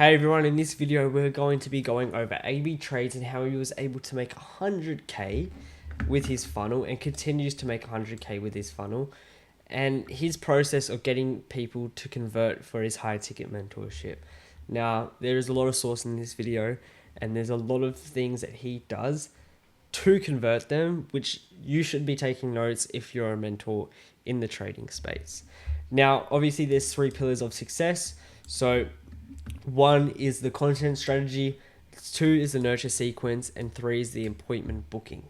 Hey everyone, in this video we're going to be going over AB trades and how he was able to make 100k with his funnel and continues to make 100k with his funnel, and his process of getting people to convert for his high ticket mentorship. Now, there is a lot of source in this video and there's a lot of things that he does to convert them, which you should be taking notes if you're a mentor in the trading space. Now, obviously there's 3 pillars of success. So 1 is the content strategy, 2 is the nurture sequence, and 3 is the appointment booking.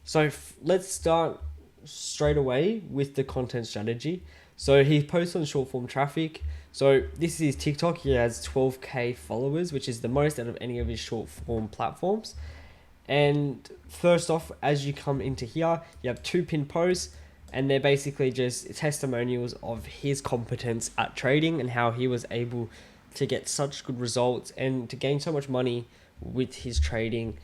So let's start straight away with the content strategy. So he posts on short form traffic. So this is his TikTok. He has 12k followers, which is the most out of any of his short form platforms. And first off, as you come into here, you have 2 pinned posts, and they're basically just testimonials of his competence at trading and how he was able to get such good results and to gain so much money with his trading.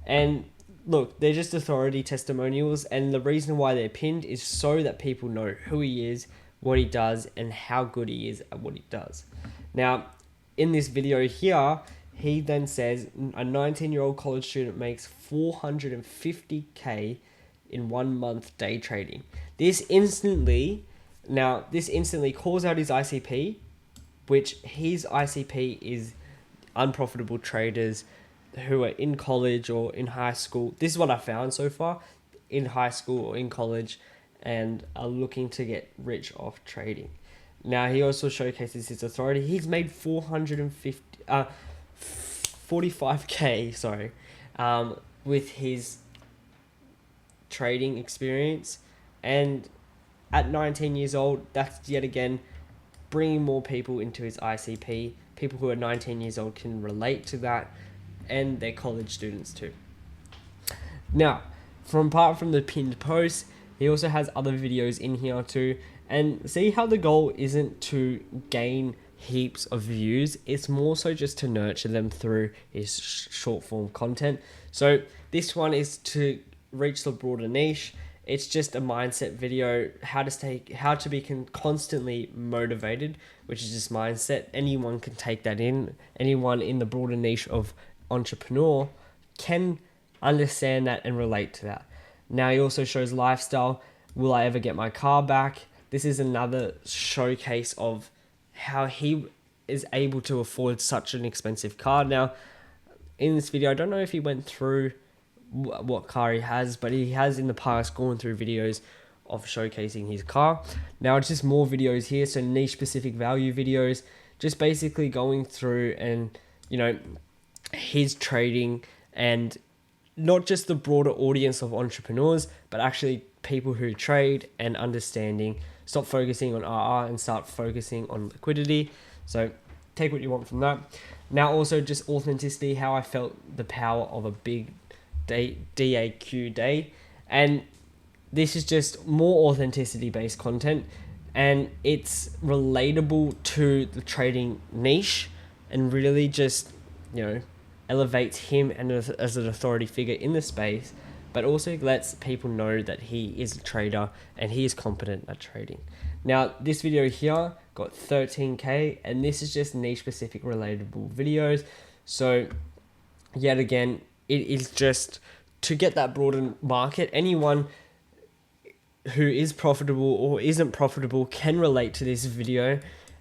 And look, they're just authority testimonials, and the reason why they're pinned is so that people know who he is, what he does, and how good he is at what he does. Now, in this video here, he then says a 19-year-old college student makes 450k in 1 month day trading. This instantly calls out his ICP, which his ICP is unprofitable traders who are in college or in high school. This is what I found so far, in high school or in college, and are looking to get rich off trading. Now, he also showcases his authority. He's made 45k, with his trading experience, and at 19 years old, that's yet again bringing more people into his ICP. People who are 19 years old can relate to that, and they're college students too. Now, apart from the pinned post, he also has other videos in here too. And see how the goal isn't to gain heaps of views, it's more so just to nurture them through his short form content. So this one is to reach the broader niche. It's just a mindset video, how to be constantly motivated, which is just mindset. Anyone can take that in. Anyone in the broader niche of entrepreneur can understand that and relate to that. Now, he also shows lifestyle. Will I ever get my car back? This is another showcase of how he is able to afford such an expensive car. Now, in this video, I don't know if he went through what car he has, but he has in the past gone through videos of showcasing his car. Now it's just more videos here, so niche specific value videos, just basically going through and his trading, and not just the broader audience of entrepreneurs, but actually people who trade and understanding. Stop focusing on RR and start focusing on liquidity. So take what you want from that. Now also just authenticity, how I felt the power of a big DAQ day, and this is just more authenticity based content, and it's relatable to the trading niche, and really just elevates him and as an authority figure in the space, but also lets people know that he is a trader and he is competent at trading. Now this video here got 13k, and this is just niche specific relatable videos. So yet again, it is just to get that broader market. Anyone who is profitable or isn't profitable can relate to this video,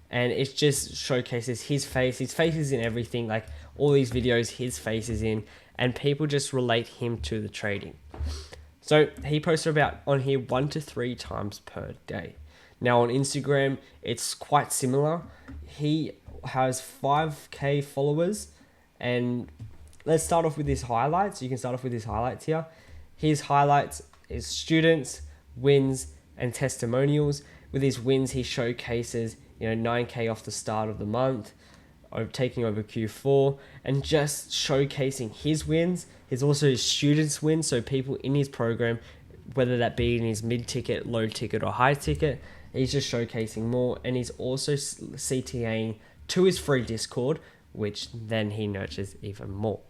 and it just showcases his face. His face is in everything, like all these videos, his face is in, and people just relate him to the trading. So he posts about on here 1 to 3 times per day. Now on Instagram, it's quite similar. He has 5k followers, and let's start off with his highlights. You can start off with his highlights here. His highlights is students, wins, and testimonials. With his wins, he showcases 9k off the start of the month, taking over Q4, and just showcasing his wins. He's also his students' wins, so people in his program, whether that be in his mid-ticket, low-ticket, or high-ticket, he's just showcasing more. And he's also CTAing to his free Discord, which then he nurtures even more.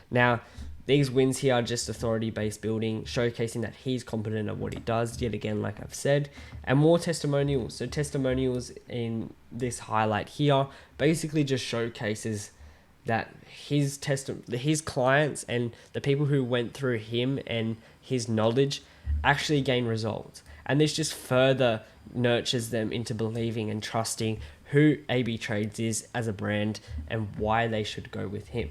Now, these wins here are just authority-based building, showcasing that he's competent at what he does, yet again, like I've said, and more testimonials. So testimonials in this highlight here basically just showcases that his clients and the people who went through him and his knowledge actually gain results. And this just further nurtures them into believing and trusting who AB Trades is as a brand and why they should go with him.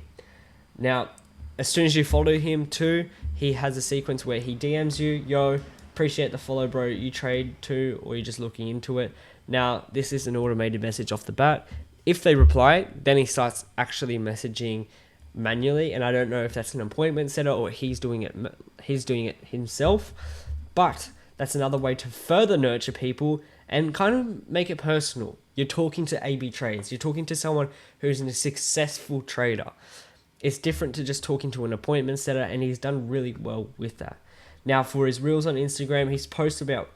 Now, as soon as you follow him too, he has a sequence where he DMs you, yo, appreciate the follow, bro, you trade too, or you're just looking into it. Now, this is an automated message off the bat. If they reply, then he starts actually messaging manually, and I don't know if that's an appointment setter or he's doing it himself, but that's another way to further nurture people and kind of make it personal. You're talking to AB Trades. You're talking to someone who's a successful trader. It's different to just talking to an appointment setter, and he's done really well with that. Now, for his reels on Instagram, he's posted about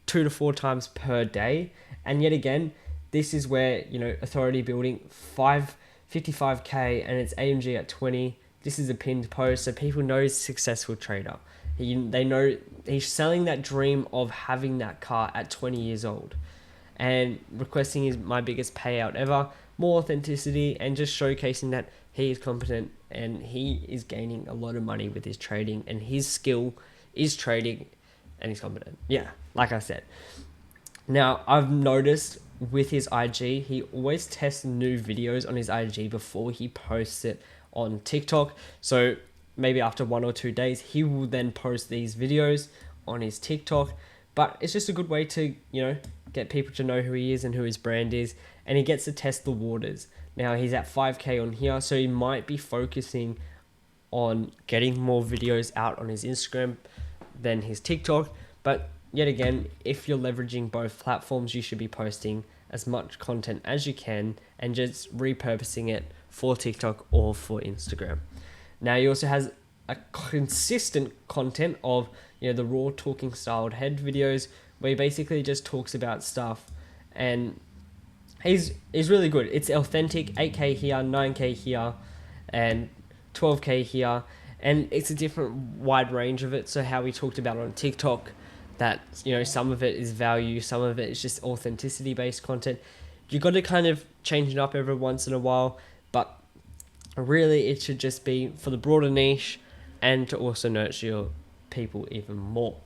2 to 4 times per day. And yet again, this is where, authority building, 55K, and it's AMG at 20. This is a pinned post, so people know he's a successful trader. They know he's selling that dream of having that car at 20 years old. And requesting is my biggest payout ever. More authenticity and just showcasing that he is competent and he is gaining a lot of money with his trading, and his skill is trading and he's competent. Yeah, like I said. Now, I've noticed with his IG, he always tests new videos on his IG before he posts it on TikTok. So maybe after 1 or 2 days, he will then post these videos on his TikTok. But it's just a good way to, get people to know who he is and who his brand is. And he gets to test the waters. Now, he's at 5K on here, so he might be focusing on getting more videos out on his Instagram than his TikTok. But yet again, if you're leveraging both platforms, you should be posting as much content as you can and just repurposing it for TikTok or for Instagram. Now, he also has a consistent content of, the raw talking styled head videos where he basically just talks about stuff, and he's really good. It's authentic. 8K here, 9K here, and 12K here, and it's a different wide range of it. So how we talked about on TikTok, that some of it is value, some of it is just authenticity based content. You got to kind of change it up every once in a while, but really it should just be for the broader niche and to also nurture your people even more.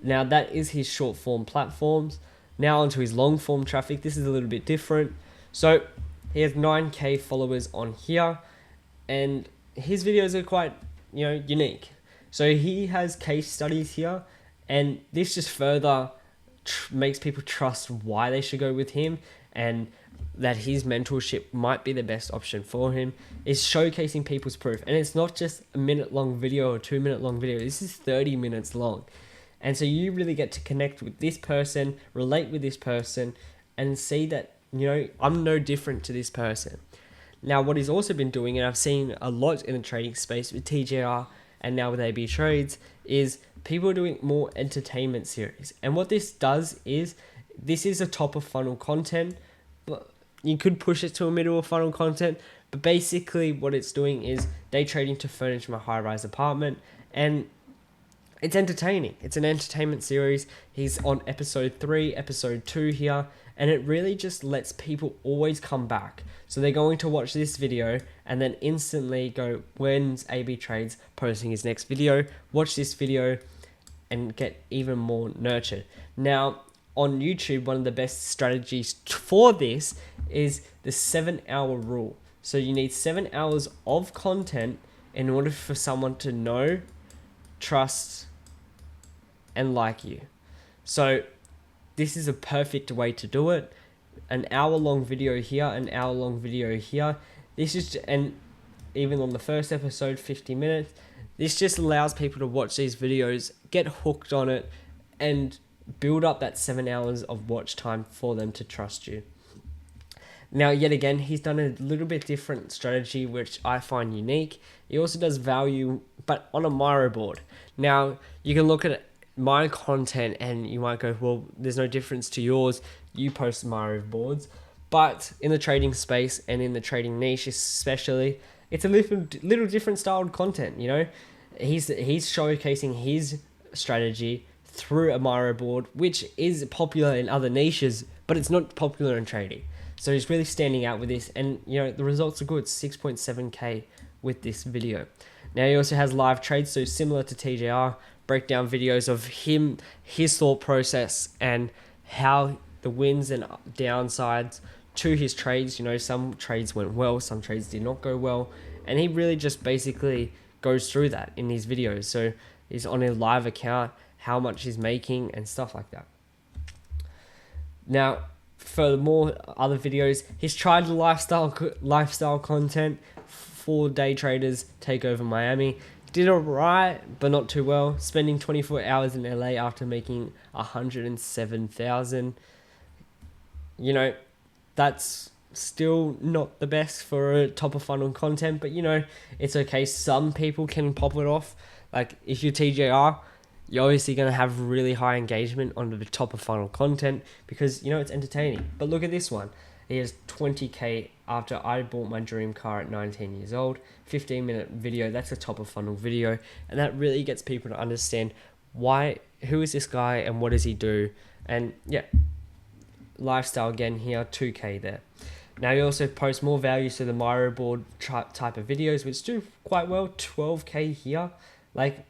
Now, that is his short form platforms. Now onto his long form traffic. This is a little bit different. So he has 9K followers on here, and his videos are quite, unique. So he has case studies here, and this just further makes people trust why they should go with him, and that his mentorship might be the best option for him. Is showcasing people's proof. And it's not just a minute long video or 2 minute long video. This is 30 minutes long. And so you really get to connect with this person, relate with this person, and see that, I'm no different to this person. Now, what he's also been doing, and I've seen a lot in the trading space with TJR and now with AB Trades, is people are doing more entertainment series. And what this does is, this is a top of funnel content, but you could push it to a middle of funnel content. But basically what it's doing is day trading to furnish my high-rise apartment, and it's entertaining. It's an entertainment series. He's on episode 3, episode 2 here, and it really just lets people always come back. So they're going to watch this video and then instantly go, when's AB Trades posting his next video? Watch this video and get even more nurtured. Now, on YouTube, one of the best strategies for this is the 7-hour rule. So you need 7 hours of content in order for someone to know, trust, and like you. So this is a perfect way to do it. An hour-long video here, an hour-long video here. This is, and even on the first episode, 50 minutes. This just allows people to watch these videos, get hooked on it, and build up that 7 hours of watch time for them to trust you. Now, yet again, he's done a little bit different strategy, which I find unique. He also does value, but on a Miro board. Now, you can look at my content and you might go, well, there's no difference to yours. You post Miro boards. But in the trading space and in the trading niche especially, it's a little different styled content, He's showcasing his strategy through a Miro board, which is popular in other niches, but it's not popular in trading. So he's really standing out with this, and the results are good. 6.7k with this video. Now he also has live trades, so similar to TJR, breakdown videos of him, his thought process, and how the wins and downsides to his trades. Some trades went well, some trades did not go well, and he really just basically goes through that in his videos. So he's on a live account, how much he's making and stuff like that. Now, for more other videos, he's tried the lifestyle content for day traders take over Miami. Did alright, but not too well. Spending 24 hours in LA after making 107,000. That's still not the best for a top of funnel content, but it's okay. Some people can pop it off. Like if you're TJR, you're obviously going to have really high engagement on the top of funnel content because it's entertaining. But look at this one. He has 20k after I bought my dream car at 19 years old. 15-minute video. That's a top of funnel video, and that really gets people to understand who is this guy and what does he do. And yeah, lifestyle again here, 2k there. Now he also posts more value to the Miro board type of videos, which do quite well. 12k here. Like,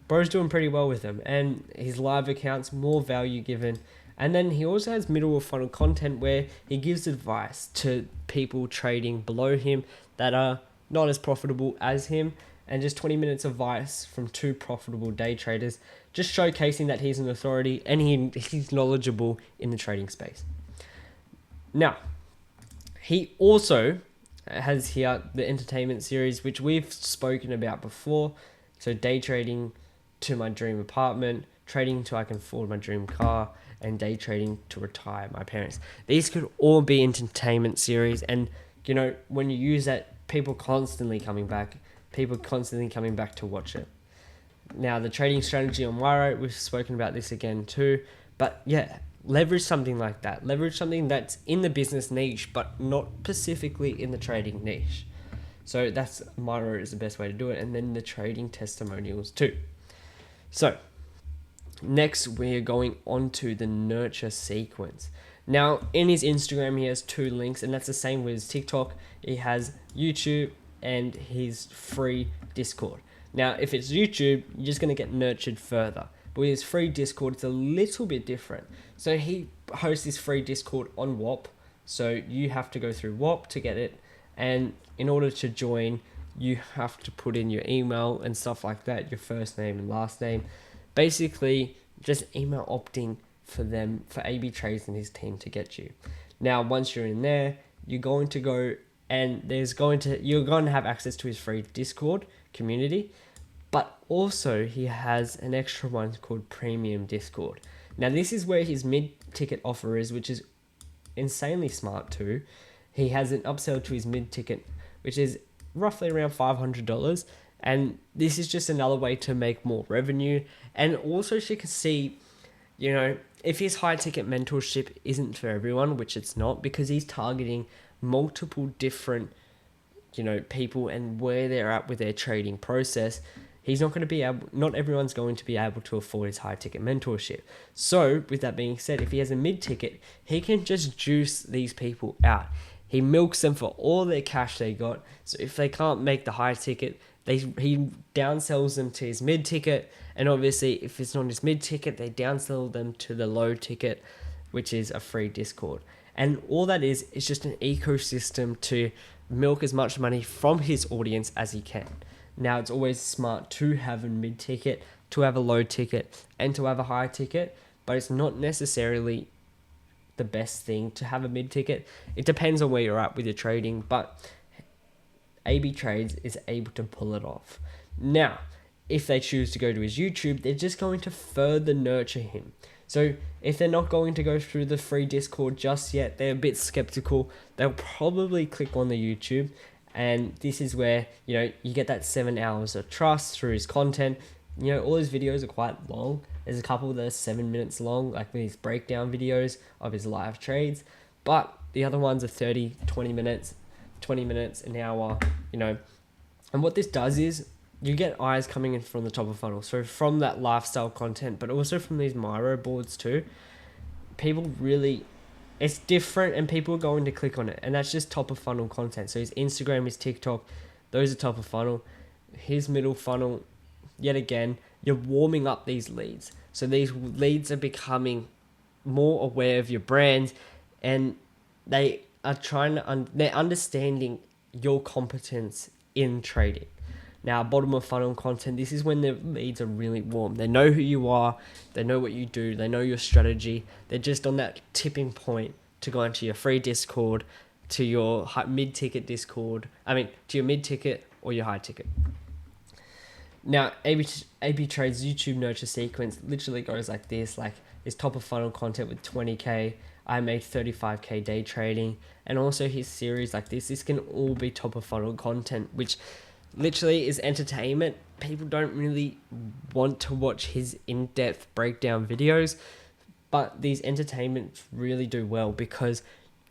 bro's doing pretty well with them, and his live accounts, more value given. And then he also has middle of funnel content where he gives advice to people trading below him that are not as profitable as him, and just 20 minutes of advice from 2 profitable day traders, just showcasing that he's an authority and he's knowledgeable in the trading space. Now, he also has here the entertainment series, which we've spoken about before. So day trading to my dream apartment, trading till I can afford my dream car, and day trading to retire my parents. These could all be entertainment series, and when you use that, people constantly coming back to watch it. Now the trading strategy on Miro, we've spoken about this again too, but yeah, leverage something like that. Leverage something that's in the business niche, but not specifically in the trading niche. So that's Miro is the best way to do it, and then the trading testimonials too. So next, we're going on to the nurture sequence. Now, in his Instagram, he has 2 links, and that's the same with his TikTok. He has YouTube and his free Discord. Now, if it's YouTube, you're just going to get nurtured further. But with his free Discord, it's a little bit different. So he hosts his free Discord on WAP. So you have to go through WAP to get it. And in order to join, you have to put in your email and stuff like that, your first name and last name. Basically, just email opting for them, for AB Trades and his team to get you. Now, once you're in there, you're going to go and you're going to have access to his free Discord community, but also he has an extra one called Premium Discord. Now, this is where his mid-ticket offer is, which is insanely smart too. He has an upsell to his mid-ticket, which is roughly around $500. And this is just another way to make more revenue. And also she can see, if his high ticket mentorship isn't for everyone, which it's not, because he's targeting multiple different, people and where they're at with their trading process, not everyone's going to be able to afford his high ticket mentorship. So with that being said, if he has a mid ticket, he can just juice these people out. He milks them for all their cash they got. So if they can't make the high ticket, he downsells them to his mid ticket, and obviously if it's not his mid ticket, they downsell them to the low ticket, which is a free Discord. And all that is just an ecosystem to milk as much money from his audience as he can. Now, it's always smart to have a mid ticket, to have a low ticket, and to have a high ticket, but it's not necessarily the best thing to have a mid ticket. It depends on where you're at with your trading, but AB Trades is able to pull it off. Now, if they choose to go to his YouTube, they're just going to further nurture him. So if they're not going to go through the free Discord just yet, they're a bit skeptical, they'll probably click on the YouTube. And this is where, you get that 7 hours of trust through his content. All his videos are quite long. There's a couple that are 7 minutes long, like these breakdown videos of his live trades. But the other ones are 30, 20 minutes, an hour, And what this does is you get eyes coming in from the top of funnel. So from that lifestyle content, but also from these Miro boards too, people really It's different, and people are going to click on it, and that's just top of funnel content. So his Instagram, his TikTok, those are top of funnel. His middle funnel, yet again, you're warming up these leads. So these leads are becoming more aware of your brand, and they are trying to they're understanding your competence in trading. Now, bottom of funnel content, this is when the leads are really warm. They know who you are, they know what you do, they know your strategy. They're just on that tipping point to go into your free Discord, to your mid-ticket Discord. To your mid-ticket or your high-ticket. Now, AB Trade's YouTube nurture sequence literally goes like this. Like, his top of funnel content with 20k. I made 35k day trading. And also his series like this. This can all be top of funnel content, which literally is entertainment. People don't really want to watch his in-depth breakdown videos, but these entertainments really do well because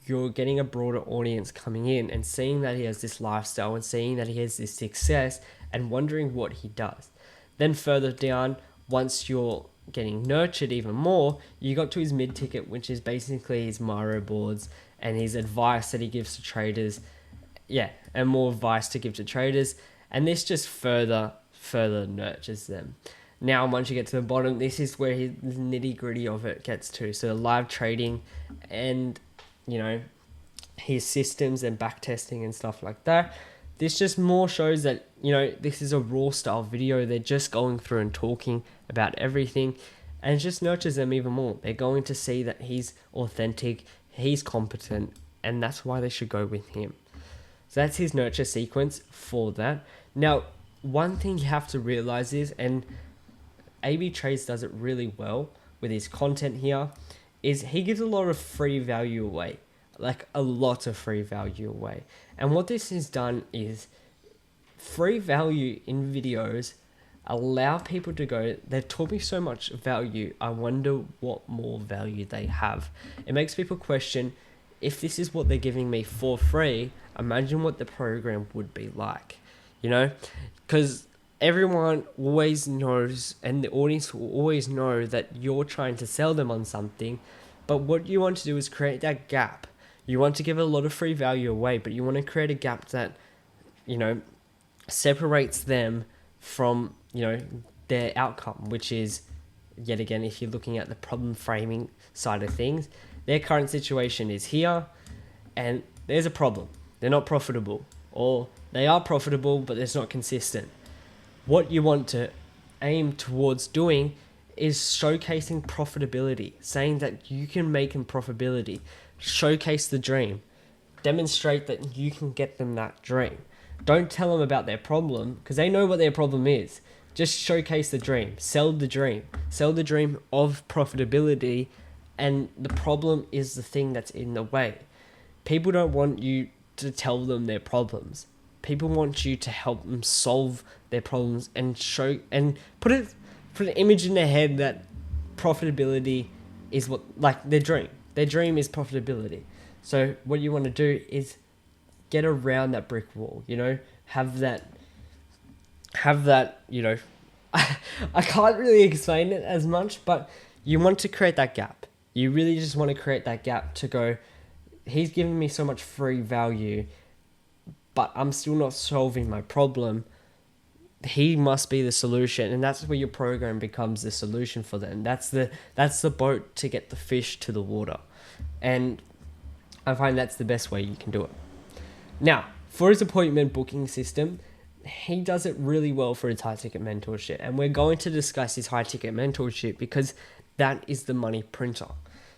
you're getting a broader audience coming in and seeing that he has this lifestyle and seeing that he has this success and wondering what he does. Then further down, once you're getting nurtured even more, you got to his mid-ticket, which is basically his Miro boards and his advice that he gives to traders. Yeah, and more advice to give to traders. And this just further nurtures them. Now, once you get to the bottom, this is where the nitty-gritty of it gets to. So live trading and, his systems and backtesting and stuff like that. This just more shows that, this is a raw style video. They're just going through and talking about everything, and it just nurtures them even more. They're going to see that he's authentic, he's competent, and that's why they should go with him. So that's his nurture sequence for that. Now, one thing you have to realize is, and AB Trades does it really well with his content here, is he gives a lot of free value away. Like a lot of free value away. And what this has done is free value in videos allow people to go, they've taught me so much value, I wonder what more value they have. It makes people question, if this is what they're giving me for free, imagine what the program would be like, because everyone always knows, and the audience will always know that you're trying to sell them on something, but what you want to do is create that gap. You want to give a lot of free value away, but you want to create a gap that, separates them from, their outcome, which is, yet again, if you're looking at the problem framing side of things, their current situation is here, and there's a problem. They're not profitable, or they are profitable, but it's not consistent. What you want to aim towards doing is showcasing profitability, saying that you can make them profitability, showcase the dream, demonstrate that you can get them that dream. Don't tell them about their problem, because they know what their problem is. Just showcase the dream, sell the dream of profitability, and the problem is the thing that's in the way. People don't want you to tell them their problems. People want you to help them solve their problems and show and put an image in their head that profitability is what, like, their dream. Their dream is profitability. So what you want to do is get around that brick wall, have that, I can't really explain it as much, but you want to create that gap. You really just want to create that gap to go, he's giving me so much free value, but I'm still not solving my problem. He must be the solution, and that's where your program becomes the solution for them. That's the boat to get the fish to the water, and I find that's the best way you can do it. Now, for his appointment booking system, he does it really well for his high ticket mentorship, and we're going to discuss his high ticket mentorship because that is the money printer.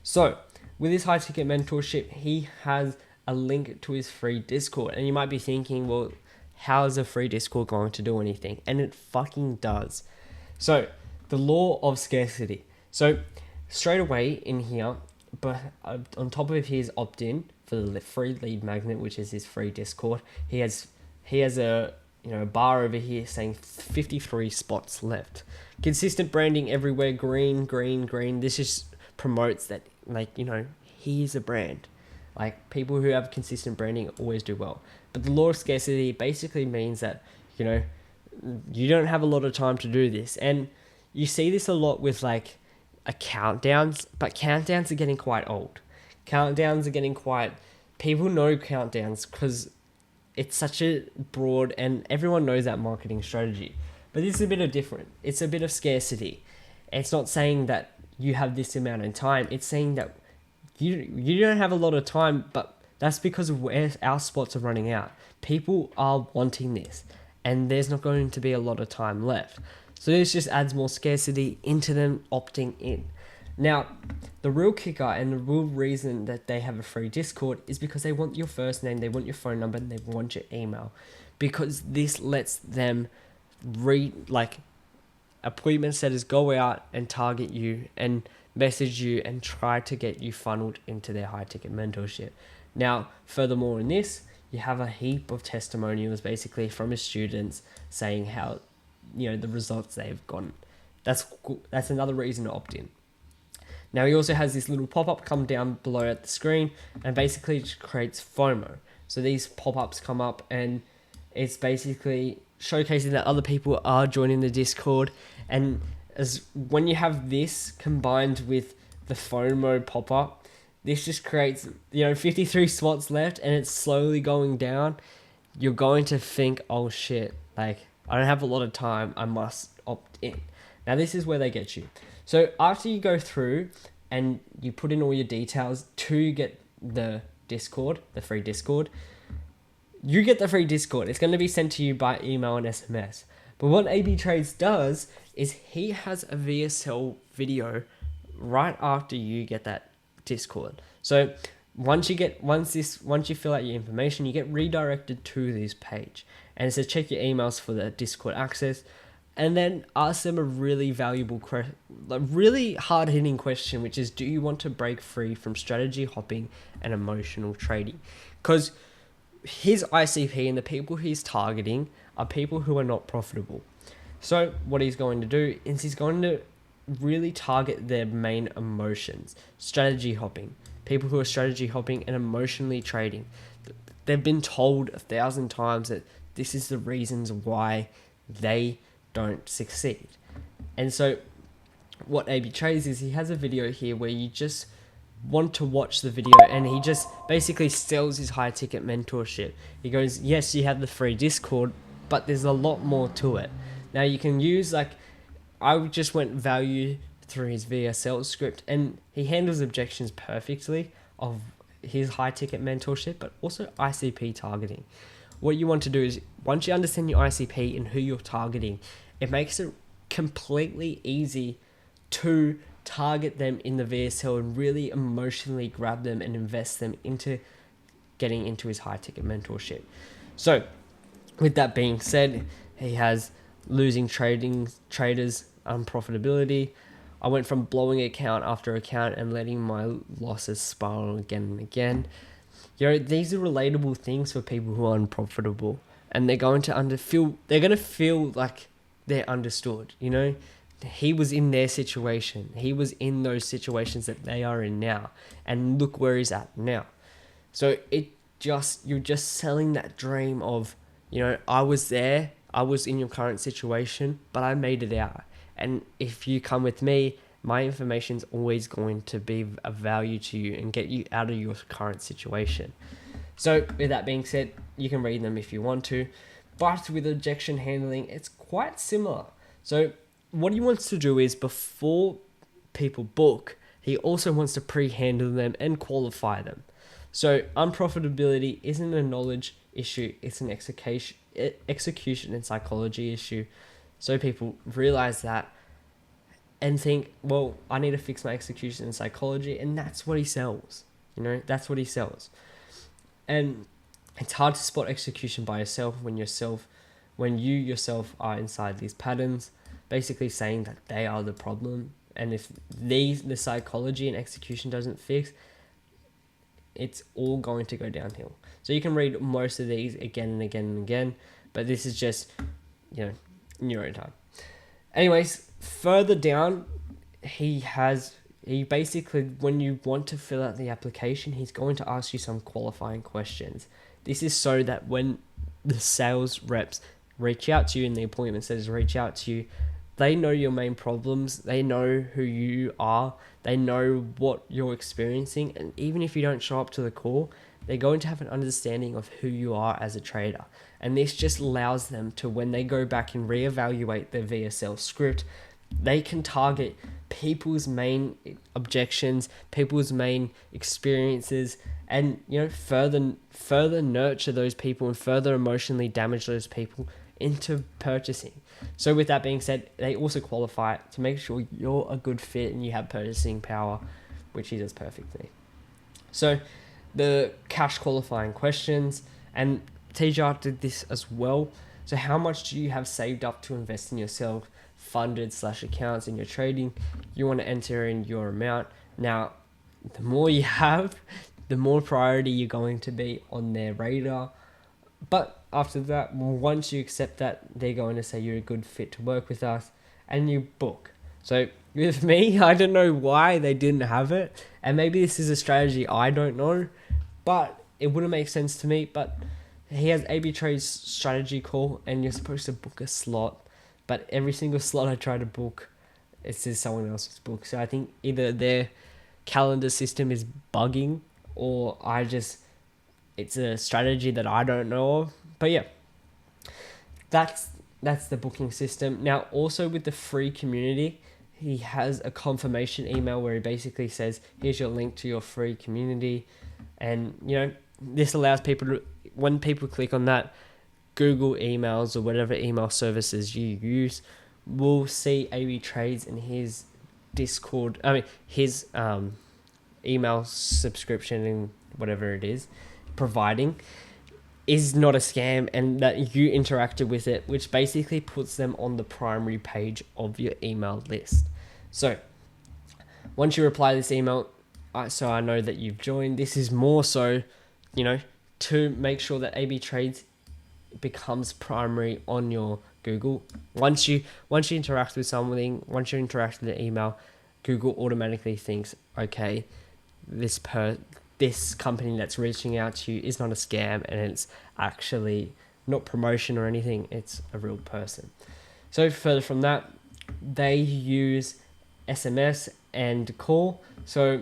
So with his high ticket mentorship, he has a link to his free Discord, and you might be thinking, well, how is a free Discord going to do anything? And it fucking does. So the law of scarcity. So straight away in here, but on top of his opt-in for the free lead magnet, which is his free Discord, he has a bar over here saying 53 spots left. Consistent branding everywhere, green. This just promotes that, he is a brand. Like, people who have consistent branding always do well. But the law of scarcity basically means that, you don't have a lot of time to do this. And you see this a lot with, countdowns, but countdowns are getting quite old. Countdowns are getting quiet. People know countdowns because it's such a broad, and everyone knows that marketing strategy. But this is a bit of different. It's a bit of scarcity. It's not saying that you have this amount of time. It's saying that you don't have a lot of time, but that's because of where our spots are running out. People are wanting this, and there's not going to be a lot of time left. So this just adds more scarcity into them opting in. Now, the real kicker and the real reason that they have a free Discord is because they want your first name, they want your phone number, and they want your email. Because this lets them appointment setters go out and target you and message you and try to get you funneled into their high ticket mentorship. Now, furthermore in this, you have a heap of testimonials basically from his students saying how, the results they've gotten. That's another reason to opt in. Now he also has this little pop-up come down below at the screen and basically just creates FOMO. So these pop-ups come up and it's basically showcasing that other people are joining the Discord. And as when you have this combined with the FOMO pop-up, this just creates, 53 spots left and it's slowly going down. You're going to think, oh shit, I don't have a lot of time, I must opt in. Now this is where they get you. So after you go through and you put in all your details to get the Discord, the free Discord, you get the free Discord. It's going to be sent to you by email and SMS. But what AB Trades does is he has a VSL video right after you get that Discord. So once you fill out your information, you get redirected to this page. And it says check your emails for the Discord access. And then ask them a really valuable, really hard-hitting question, which is, do you want to break free from strategy hopping and emotional trading? Because his ICP and the people he's targeting are people who are not profitable. So what he's going to do is he's going to really target their main emotions. Strategy hopping. People who are strategy hopping and emotionally trading. They've been told 1,000 times that this is the reasons why they don't succeed. And so what AB Trades is, he has a video here where you just want to watch the video and he just basically sells his high ticket mentorship. He goes, yes, you have the free Discord, but there's a lot more to it. Now you can use I just went value through his VSL script and he handles objections perfectly of his high ticket mentorship, but also ICP targeting. What you want to do is, once you understand your ICP and who you're targeting, it makes it completely easy to target them in the VSL and really emotionally grab them and invest them into getting into his high ticket mentorship. So with that being said, he has losing traders, unprofitability. I went from blowing account after account and letting my losses spiral again and again. These are relatable things for people who are unprofitable, and they're going to feel like they're understood. He was in their situation. He was in those situations that they are in now, and look where he's at now. So you're just selling that dream of, I was there, I was in your current situation, but I made it out. And if you come with me, my information is always going to be of value to you and get you out of your current situation. So with that being said, you can read them if you want to, but with objection handling, it's quite similar. So what he wants to do is, before people book, he also wants to pre-handle them and qualify them. So unprofitability isn't a knowledge issue, it's an execution and psychology issue. So people realize that and think, well, I need to fix my execution and psychology, and that's what he sells. That's what he sells. And it's hard to spot execution by yourself when you yourself are inside these patterns, basically saying that they are the problem. And if the psychology and execution doesn't fix, it's all going to go downhill. So you can read most of these again and again and again, but this is just, in your own time. Anyways, further down, he basically, when you want to fill out the application, he's going to ask you some qualifying questions. This is so that when the sales reps reach out to you and the appointment setters reach out to you, they know your main problems, they know who you are, they know what you're experiencing, and even if you don't show up to the call, they're going to have an understanding of who you are as a trader. And this just allows them to, when they go back and reevaluate their VSL script, they can target people's main objections, people's main experiences, and further nurture those people and further emotionally damage those people into purchasing. So with that being said, they also qualify to make sure you're a good fit and you have purchasing power, which he does perfectly. So the cash qualifying questions, and TJR did this as well. So how much do you have saved up to invest in yourself, funded / accounts in your trading? You want to enter in your amount. Now, the more you have, the more priority you're going to be on their radar. But after that, once you accept that, they're going to say you're a good fit to work with us, and you book. So with me, I don't know why they didn't have it, and maybe this is a strategy I don't know, but it wouldn't make sense to me. But he has AB Trade's strategy call, and you're supposed to book a slot, but every single slot I try to book, it says someone else's book. So I think either their calendar system is bugging, or it's a strategy that I don't know of. But yeah, that's the booking system. Now, also with the free community, he has a confirmation email where he basically says, here's your link to your free community. And, this allows people to, when people click on that, Google emails or whatever email services you use will see AB Trades and his his email subscription and whatever it is providing is not a scam, and that you interacted with it, which basically puts them on the primary page of your email list. So once you reply this email, so I know that you've joined, this is more so, to make sure that AB Trades becomes primary on your Google. Once you interact with something, once you interact with the email, Google automatically thinks, okay, this company that's reaching out to you is not a scam, and it's actually not promotion or anything, it's a real person. So further from that, they use SMS and call. So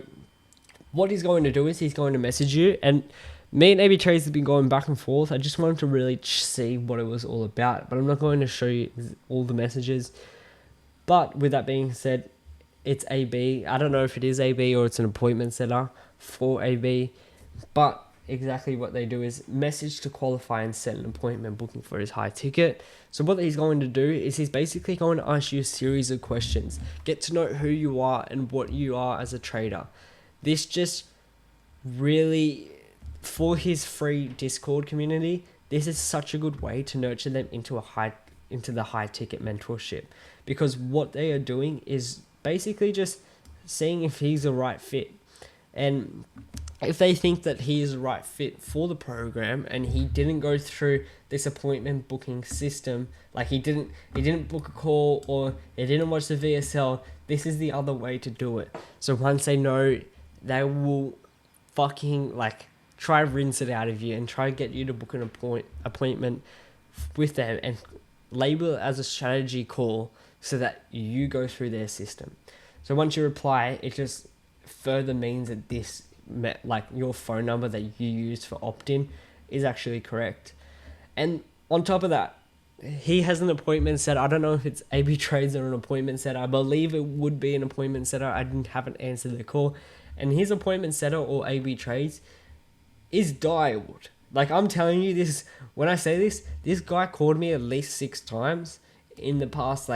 what he's going to do is he's going to message you, and me and AB Trades have been going back and forth. I just wanted to really see what it was all about, but I'm not going to show you all the messages. But with that being said, it's AB. I don't know if it is AB or it's an appointment setter for AB, but exactly what they do is message to qualify and set an appointment booking for his high ticket. So what he's going to do is he's basically going to ask you a series of questions, get to know who you are and what you are as a trader. This just really, for his free Discord community, this is such a good way to nurture them into the high ticket mentorship, because what they are doing is basically just seeing if he's the right fit. And if they think that he is the right fit for the program and he didn't go through this appointment booking system, like he didn't book a call or he didn't watch the VSL, this is the other way to do it. So once they know, they will fucking try to rinse it out of you and try to get you to book an appointment with them and label it as a strategy call so that you go through their system. So once you reply, it just further means that this, your phone number that you used for opt-in is actually correct. And on top of that, he has an appointment set. I don't know if it's AB Trades or an appointment setter. I believe it would be an appointment setter. I haven't answered the call. And his appointment setter or AB Trades is dialed. I'm telling you this, when I say this guy called me at least 6 times in the past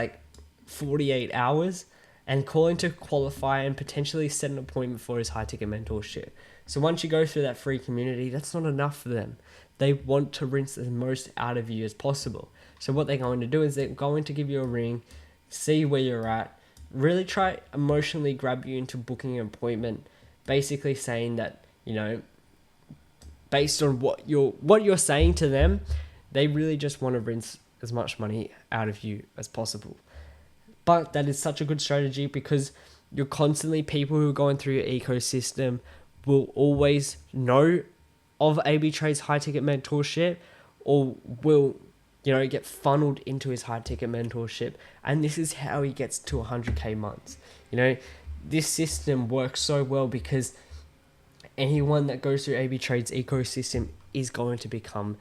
48 hours and calling to qualify and potentially set an appointment for his high ticket mentorship. So once you go through that free community, that's not enough for them. They want to rinse the most out of you as possible. So what they're going to do is they're going to give you a ring, see where you're at, really try emotionally grab you into booking an appointment, basically saying that, based on what you're saying to them, they really just want to rinse as much money out of you as possible. But that is such a good strategy because you're constantly, people who are going through your ecosystem will always know of AB Trade's high ticket mentorship, or will get funneled into his high ticket mentorship. And this is how he gets to 100K months. This system works so well because anyone that goes through AB Trade's ecosystem is going to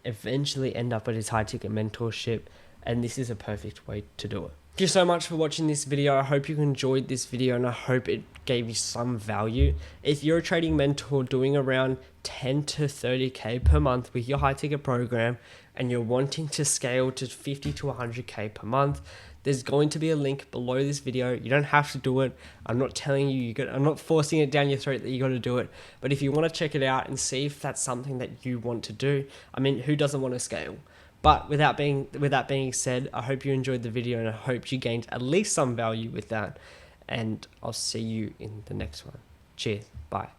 eventually end up at his high ticket mentorship. And this is a perfect way to do it. Thank you so much for watching this video. I hope you enjoyed this video and I hope it gave you some value. If you're a trading mentor doing around 10 to 30K per month with your high ticket program and you're wanting to scale to 50 to 100K per month, there's going to be a link below this video. You don't have to do it. I'm not telling you, I'm not forcing it down your throat that you got to do it. But if you want to check it out and see if that's something that you want to do, I mean, who doesn't want to scale? But with that being said, I hope you enjoyed the video and I hope you gained at least some value with that. And I'll see you in the next one. Cheers. Bye.